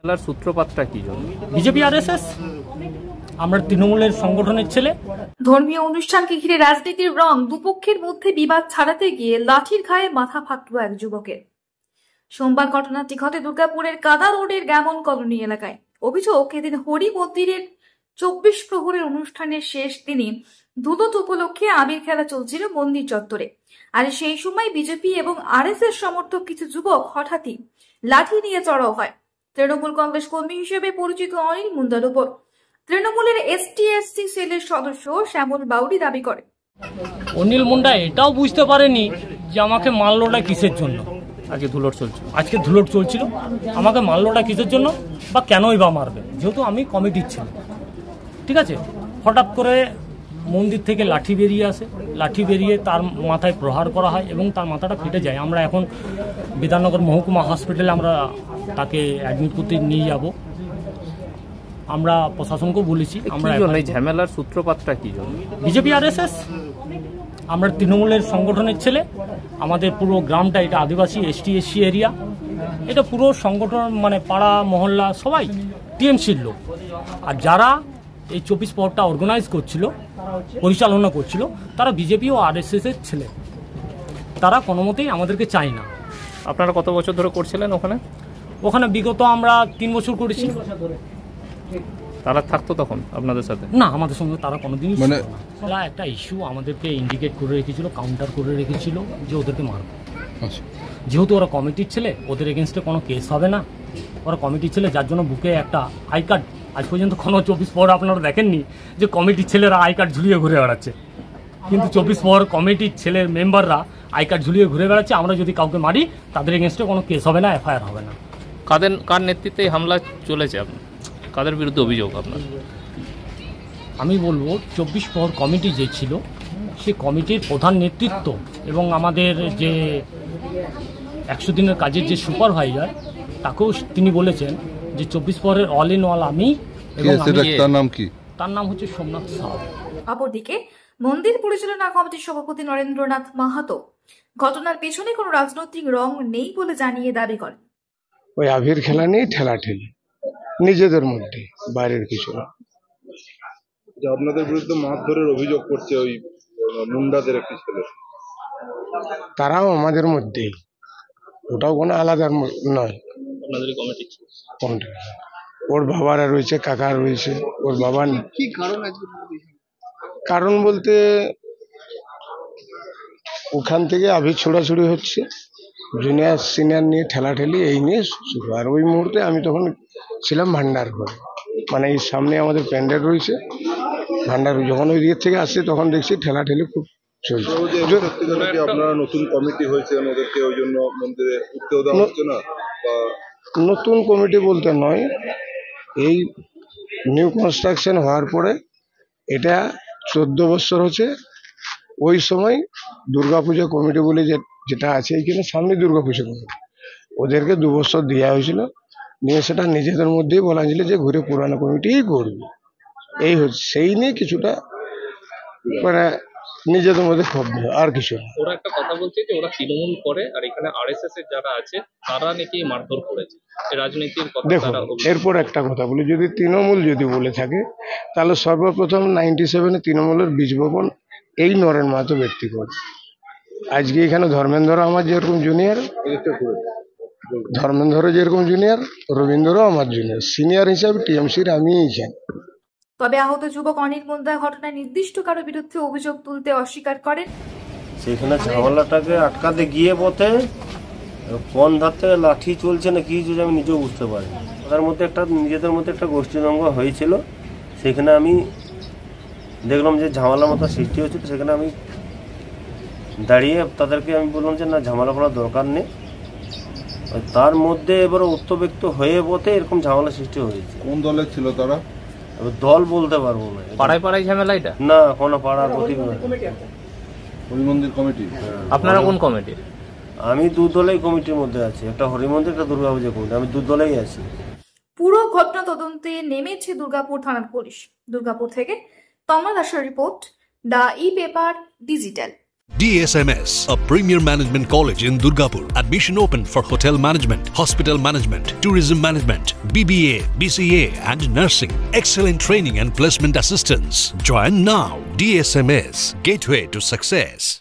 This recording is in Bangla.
মেলার সূত্রপাতটা কি জন্য? বিজেপি আরএসএস, আমরা তৃণমূলের সংগঠনের ছেলে। ধর্মীয় অনুষ্ঠানকে ঘিরে রাজনীতির রং, দুপক্ষের মধ্যে বিবাদ ছাড়াতে গিয়ে লাঠির ঘায়ে মাথা ফাটল এক যুবকের। সোমবার ঘটনাটি ঘটে দুর্গাপুরের কাদা রোডের গ্যামন কলোনি এলাকায়। অভিযোগ, এদিন হরি মন্দিরের 24 প্রহরের অনুষ্ঠানের শেষ দিনে ধুলুত উপলক্ষে আবির খেলা চলছিল মন্দির চত্বরে। আর সেই সময় বিজেপি এবং আরএসএস সমর্থক কিছু যুবক হঠাৎই লাঠি নিয়ে চড়াও হয় তৃণমূল কংগ্রেস কর্মী হিসেবে পরিচিত অনিল মুন্ডার উপর। তৃণমূলের এসটি/এসসি সেলের সদস্য শ্যামল বাউরি দাবি করে, অনিল মুন্ডা এটাও বুঝতে পারেনি যে আমাকে মারলোটা কিসের জন্য। আজকে ধুলোট চলছিল, আমাকে মারলোটা কিসের জন্য বা কেনই বা মারবে, যেহেতু আমি কমিটির ছিলাম। ঠিক আছে, হঠাৎ করে মন্দির থেকে লাঠি বেরিয়ে আসে, লাঠি বেরিয়ে তার মাথায় প্রহার করা হয় এবং তার মাথাটা ফেটে যায়। আমরা এখন বিধাননগর মহকুমা হসপিটালে আমরা তাকে অ্যাডমিট করতে নিয়ে যাব। আমরা প্রশাসনকেও বলেছি। আমরা ঝামেলার সূত্রপাতটা কি জন্য? বিজেপি আরএসএস, আমরা তৃণমূলের সংগঠনের ছেলে। আমাদের পুরো গ্রামটা এটা আদিবাসী এসটি/এসসি এরিয়া। এটা পুরো সংগঠন মানে পাড়া মহল্লা সবাই টিএমসির লোক। আর যারা এই 24 প্রহরটা অর্গানাইজ করছিল, পরিচালনা করছিল, তারা বিজেপি ও আরএসএস এর ছেলে। তারা কোনো মতেই আমাদেরকে চায় না। আপনারা কত বছর ধরে করছিলেন ওখানে? বিগত আমরা 3 বছর করেছি। তারা থাকতো তখন আপনাদের সাথে? না, আমাদের সঙ্গে তারা কোনোদিনই ছিল না। তারা একটা ইস্যু আমাদেরকে ইন্ডিকেট করে রেখেছিল, কাউন্টার করে রেখেছিল যে ওদেরকে মারবে। যেহেতু ওরা কমিটির ছেলে, ওদের এগেনস্টে কোনো কেস হবে না। ওরা কমিটির ছেলে, যার জন্য বুকে একটা আই কার্ড। আজ পর্যন্ত কোনো 24 প্রহর আপনারা দেখেননি যে কমিটির ছেলেরা আই কার্ড ঝুলিয়ে ঘুরে বেড়াচ্ছে, কিন্তু 24 প্রহর কমিটির ছেলের মেম্বাররা আই কার্ড ঝুলিয়ে ঘুরে বেড়াচ্ছে। আমরা যদি কাউকে মারি, তাদের এগেনস্টে কোনো কেস হবে না, এফআইআর হবে না। কার নেতৃত্বে হামলা চলেছে? কাদের বিরুদ্ধে অভিযোগ আপনার? আমি বলবো 24 প্রহর কমিটি যে ছিল, সেই কমিটির প্রধান নেতৃত্ব এবং আমাদের যে 100 দিনের কাজের যে সুপারভাইজার, তাকেও তিনি বলেছেন যে 24 প্রহরের অল ইন অল আমি। তার নাম হচ্ছে সোমনাথ সাউ। অপরদিকে মন্দির পরিচালনা কমিটির সভাপতি নরেন্দ্রনাথ মাহাতো ঘটনার পেছনে কোনো রাজনৈতিক রং নেই বলে জানিয়ে দাবি করেন। ওই আবির খেলা নেই, ঠেলাঠেলি নিজেদের মধ্যে, বাইরের কিছু না। আপনাদের বিরুদ্ধে মারধরের অভিযোগ করছে ওই মুন্ডাদের একটি ছেলে। তারাও আমাদের মধ্যেই, ওটাও কোনো আলাদা নয়। আপনাদের কমিটি? ওর বাবারা রয়েছে, কাকা রয়েছে, ওর বাবা। কি কারণ? কারণ বলতে ওখান থেকে আবির ছোড়াছুড়ি হচ্ছে, জুনিয়র সিনিয়র নিয়ে ঠেলাঠেলি, এই নিয়ে শুরু। আর ওই মুহূর্তে আমি তখন ছিলাম ভান্ডার ঘরে, মানে এই সামনে আমাদের প্যান্ডেল রয়েছে, ভান্ডার। যখন ওই দিক থেকে আসছে তখন দেখছি ঠেলাঠেলি খুব চলছে। আপনারা নতুন কমিটি হয়েছে, ওদেরকে ওই জন্য মন্দিরে উঠতেও দেওয়া হচ্ছে না? নতুন কমিটি বলতে নয়, এই নিউ কনস্ট্রাকশন হওয়ার পরে এটা 14 বছর হচ্ছে। ওই সময় দুর্গাপূজা কমিটি বলে যেটা আছে এখানে, সামনে দুর্গাপূজা কমিটি, ওদেরকে 2 বছর দেওয়া হয়েছিল। নিয়ে সেটা নিজেদের মধ্যেই বলা হয়েছিল যে ঘুরে পুরানো কমিটিই করবে। এই হচ্ছে, সেই নিয়ে কিছুটা মানে নিজেদের মধ্যে ক্ষোভ, আর কিছু না। ওরা একটা কথা বলছে যে ওরা তৃণমূল করে, আর এখানে আরএসএস এর যারা আছে তারা নাকি মারধর করেছে। রাজনীতির কথা। দেখো, এরপর একটা কথা বলি, যদি তৃণমূল যদি বলে থাকে, তাহলে সর্বপ্রথম 97-এ তৃণমূলের বীজ বপন এই নরেন মাহাতো ব্যক্তি করে। আজকে এখানে ধর্মেন্দ্র আমার যেরকম জুনিয়র, ধর্মেন্দ্র যেরকম জুনিয়র, রবীন্দ্রও আমার জুনিয়র। সিনিয়র হিসাবে টিএমসির আমিই জানি। তবে আহত যুবক অনিল মুন্ডা ঘটনায় নির্দিষ্ট কারো বিরুদ্ধে অভিযোগ তুলতে অস্বীকার করেন। সেখানে ঝামেলাটাকে আটকাতে গিয়ে পথে কোন ধার থেকে লাঠি চলছে না কি চলছে আমি নিজেও বুঝতে পারি। তার মধ্যে নিজেদের মধ্যে একটা গোষ্ঠীদ্বন্দ্ব হয়েছিল। সেখানে আমি দেখলাম যে ঝামেলার মতো সৃষ্টি হচ্ছে, তো সেখানে আমি দাঁড়িয়ে তাদেরকে আমি বললাম যে না, ঝামেলা করার দরকার নেই। তার মধ্যে এবারে উত্তব্যক্ত হয়ে পথে এরকম ঝামেলা সৃষ্টি হয়েছে। কোন দলের ছিল তারা? দল বলতে পারবো না। পাড়ায় ঝামেলা এটা? না, কোনো পাড়া প্রতি হরিমন্দির কমিটি। আপনারা কোন কমিটি? আমি 2 দলেই কমিটির মধ্যে আছি, একটা হরিমন্দির, একটা দুর্গাপূজা কমিটি। আমি 2 দলেই আছি। পুরো ঘটনা তদন্তে নেমেছে দুর্গাপুর থানার পুলিশ। দুর্গাপুর থেকে তমা দাসের report, the e paper digital. DSMS, a premier management college in Durgapur. Admission open for hotel management, hospital management, tourism management, BBA, BCA and nursing. Excellent training and placement assistance. Join now. DSMS, gateway to success.